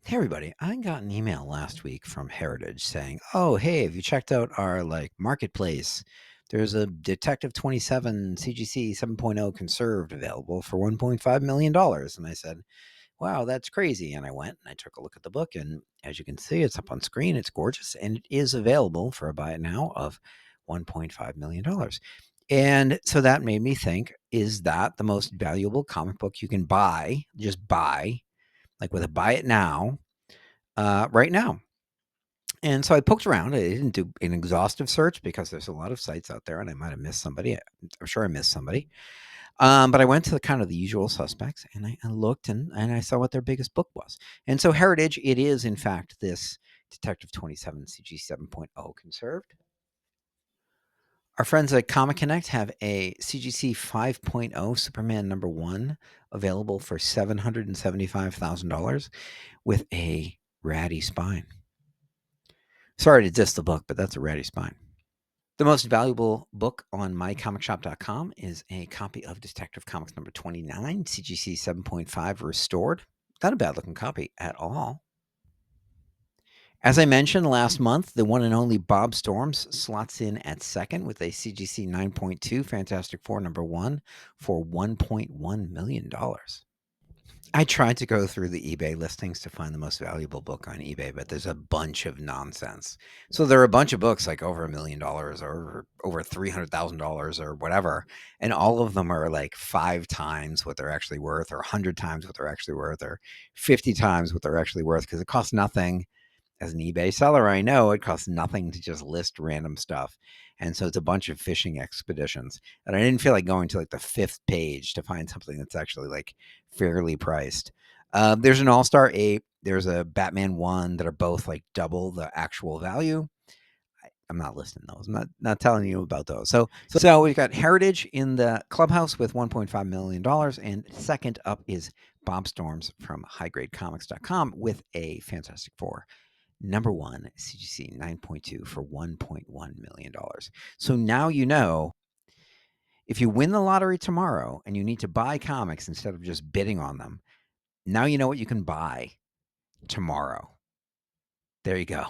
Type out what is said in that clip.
Hey everybody, I got an email last week from Heritage saying, "Oh, hey, have you checked out our marketplace? There's a Detective 27 CGC 7.0 conserved available for $1.5 million." And I said, "Wow, that's crazy." And I went and I took a look at the book, and as you can see, it's up on screen. It's gorgeous, and it is available for a buy it now of $1.5 million. And so that made me think, is that the most valuable comic book you can buy, just buy, like with a buy it now, right now? And so I poked around. I didn't do an exhaustive search because there's a lot of sites out there, and I might have missed somebody. I'm sure I missed somebody. But I went to the kind of the usual suspects, and I looked, and I saw what their biggest book was. And so Heritage, it is in fact this Detective 27 CG 7.0 conserved. Our friends at Comic Connect have a CGC 5.0 Superman #1 available for $775,000 with a ratty spine. Sorry to diss the book, but that's a ratty spine. The most valuable book on mycomicshop.com is a copy of Detective Comics #29, CGC 7.5 restored. Not a bad looking copy at all. As I mentioned last month, the one and only Bob Storms slots in at second with a CGC 9.2 Fantastic Four #1 for $1.1 million. I tried to go through the eBay listings to find the most valuable book on eBay, but there's a bunch of nonsense. So there are a bunch of books like over $1 million or over $300,000 or whatever, and all of them are like 5 times what they're actually worth, or 100 times what they're actually worth, or 50 times what they're actually worth, because it costs nothing. As an eBay seller, I know it costs nothing to just list random stuff. And so it's a bunch of fishing expeditions. And I didn't feel like going to like the 5th page to find something that's actually like fairly priced. There's an All-Star 8, there's a Batman 1 that are both like double the actual value. I'm not listing those. I'm not telling you about those. So we've got Heritage in the clubhouse with $1.5 million. And second up is Bob Storms from highgradecomics.com with a Fantastic Four #1 CGC 9.2 for $1.1 million. So now you know, if you win the lottery tomorrow and you need to buy comics instead of just bidding on them, now you know what you can buy tomorrow. There you go.